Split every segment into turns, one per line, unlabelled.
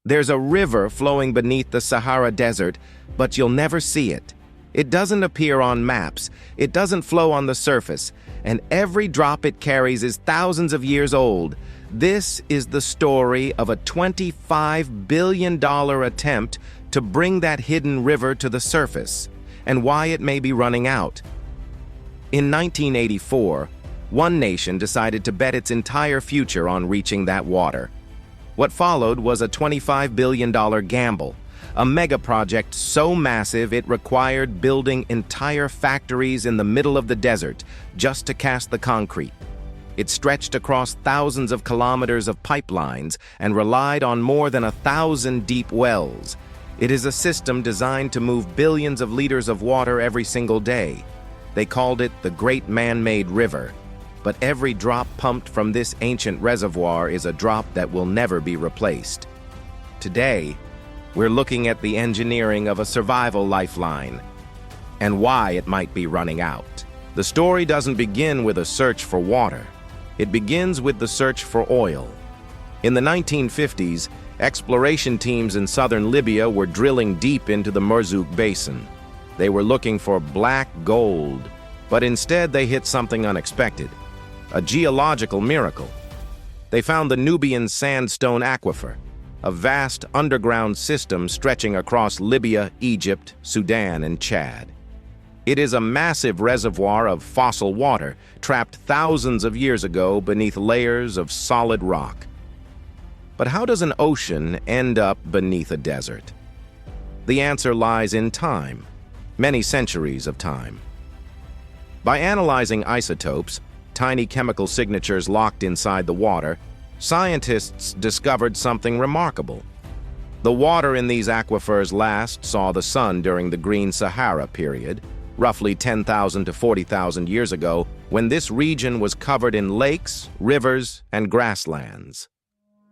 There's a river flowing beneath the Sahara Desert, but you'll never see it. It doesn't appear on maps, it doesn't flow on the surface, and every drop it carries is thousands of years old. This is the story of a $25 billion attempt to bring that hidden river to the surface, and why it may be running out. In 1984, one nation decided to bet its entire future on reaching that water. What followed was a $25 billion gamble, a megaproject so massive it required building entire factories in the middle of the desert just to cast the concrete. It stretched across thousands of kilometers of pipelines and relied on more than 1,000 deep wells. It is a system designed to move billions of liters of water every single day. They called it the Great Man-Made River. But every drop pumped from this ancient reservoir is a drop that will never be replaced. Today, we're looking at the engineering of a survival lifeline and why it might be running out. The story doesn't begin with a search for water. It begins with the search for oil. In the 1950s, exploration teams in southern Libya were drilling deep into the Merzouq Basin. They were looking for black gold, but instead they hit something unexpected. A geological miracle. They found the Nubian sandstone aquifer, a vast underground system stretching across Libya, Egypt, Sudan, and Chad. It is a massive reservoir of fossil water trapped thousands of years ago beneath layers of solid rock. But how does an ocean end up beneath a desert? The answer lies in time, many centuries of time. By analyzing isotopes, tiny chemical signatures locked inside the water, scientists discovered something remarkable. The water in these aquifers last saw the sun during the Green Sahara period, roughly 10,000 to 40,000 years ago, when this region was covered in lakes, rivers, and grasslands.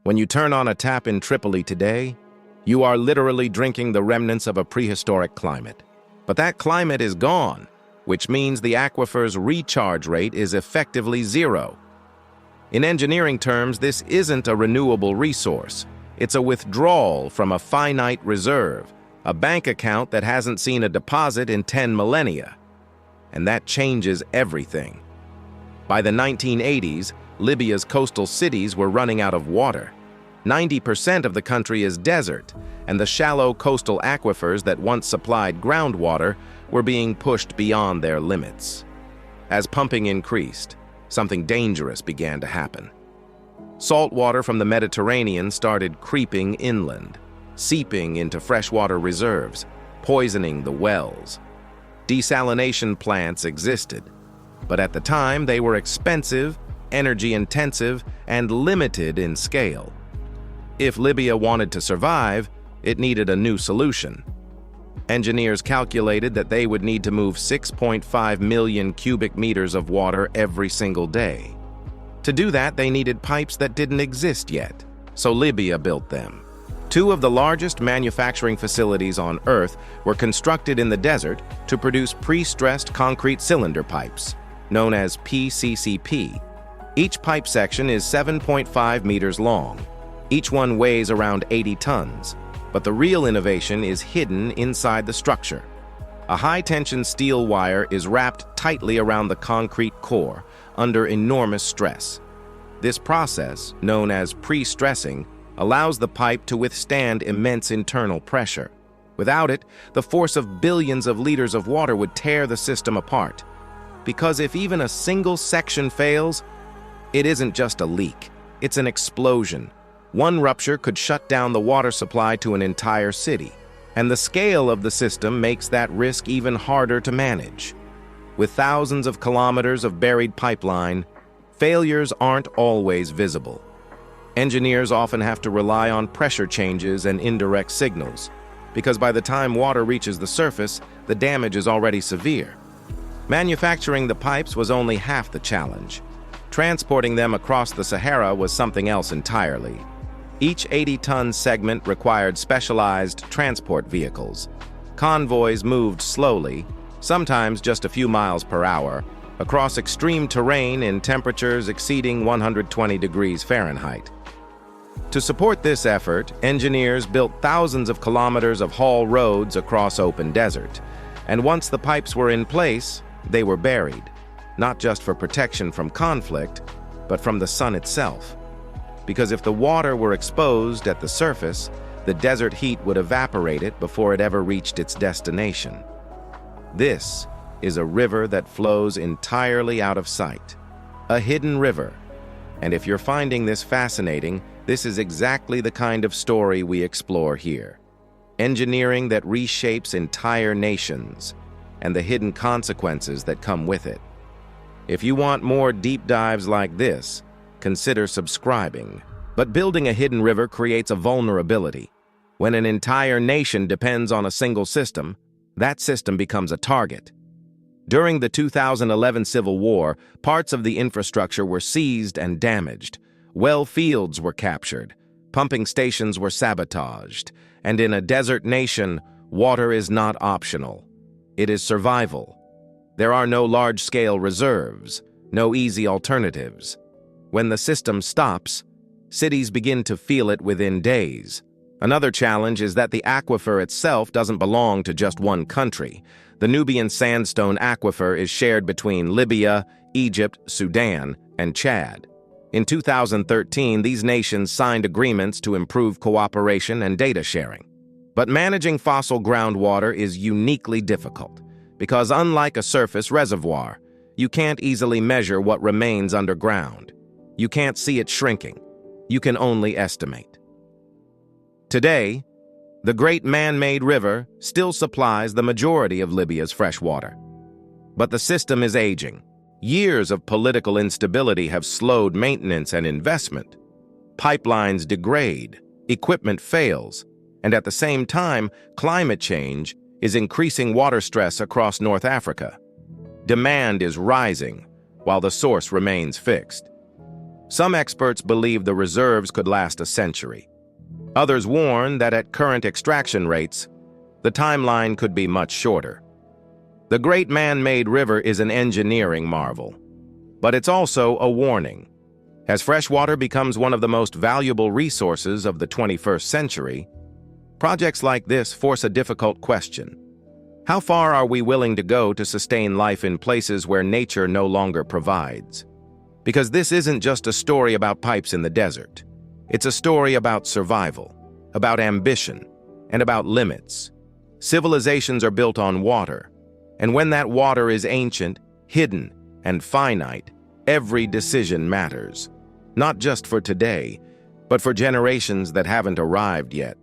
When you turn on a tap in Tripoli today, you are literally drinking the remnants of a prehistoric climate. But that climate is gone, which means the aquifer's recharge rate is effectively zero. In engineering terms, this isn't a renewable resource. It's a withdrawal from a finite reserve, a bank account that hasn't seen a deposit in 10 millennia. And that changes everything. By the 1980s, Libya's coastal cities were running out of water. 90% of the country is desert, and the shallow coastal aquifers that once supplied groundwater were being pushed beyond their limits. As pumping increased, something dangerous began to happen. Salt water from the Mediterranean started creeping inland, seeping into freshwater reserves, poisoning the wells. Desalination plants existed, but at the time they were expensive, energy-intensive, and limited in scale. If Libya wanted to survive, it needed a new solution. Engineers calculated that they would need to move 6.5 million cubic meters of water every single day. To do that, they needed pipes that didn't exist yet, so Libya built them. Two of the largest manufacturing facilities on Earth were constructed in the desert to produce pre-stressed concrete cylinder pipes, known as PCCP. Each pipe section is 7.5 meters long. Each one weighs around 80 tons. But the real innovation is hidden inside the structure. A high-tension steel wire is wrapped tightly around the concrete core under enormous stress. This process, known as pre-stressing, allows the pipe to withstand immense internal pressure. Without it, the force of billions of liters of water would tear the system apart. Because if even a single section fails, it isn't just a leak, it's an explosion. One rupture could shut down the water supply to an entire city, and the scale of the system makes that risk even harder to manage. With thousands of kilometers of buried pipeline, failures aren't always visible. Engineers often have to rely on pressure changes and indirect signals, because by the time water reaches the surface, the damage is already severe. Manufacturing the pipes was only half the challenge. Transporting them across the Sahara was something else entirely. Each 80-ton segment required specialized transport vehicles. Convoys moved slowly, sometimes just a few miles per hour, across extreme terrain in temperatures exceeding 120 degrees Fahrenheit. To support this effort, engineers built thousands of kilometers of haul roads across open desert. And once the pipes were in place, they were buried, not just for protection from conflict, but from the sun itself. Because if the water were exposed at the surface, the desert heat would evaporate it before it ever reached its destination. This is a river that flows entirely out of sight, a hidden river. And if you're finding this fascinating, this is exactly the kind of story we explore here. Engineering that reshapes entire nations, and the hidden consequences that come with it. If you want more deep dives like this, consider subscribing. But building a hidden river creates a vulnerability. When an entire nation depends on a single system, that system becomes a target. During the 2011 Civil War, parts of the infrastructure were seized and damaged. Well fields were captured, pumping stations were sabotaged, and in a desert nation, water is not optional. It is survival. There are no large-scale reserves, no easy alternatives. When the system stops, cities begin to feel it within days. Another challenge is that the aquifer itself doesn't belong to just one country. The Nubian sandstone aquifer is shared between Libya, Egypt, Sudan, and Chad. In 2013, these nations signed agreements to improve cooperation and data sharing. But managing fossil groundwater is uniquely difficult, because unlike a surface reservoir, you can't easily measure what remains underground. You can't see it shrinking. You can only estimate. Today, the great man-made river still supplies the majority of Libya's fresh water. But the system is aging. Years of political instability have slowed maintenance and investment. Pipelines degrade, equipment fails, and at the same time, climate change is increasing water stress across North Africa. Demand is rising, while the source remains fixed. Some experts believe the reserves could last a century. Others warn that at current extraction rates, the timeline could be much shorter. The Great Man-Made River is an engineering marvel, but it's also a warning. As freshwater becomes one of the most valuable resources of the 21st century, projects like this force a difficult question. How far are we willing to go to sustain life in places where nature no longer provides? Because this isn't just a story about pipes in the desert. It's a story about survival, about ambition, and about limits. Civilizations are built on water, and when that water is ancient, hidden, and finite, every decision matters. Not just for today, but for generations that haven't arrived yet.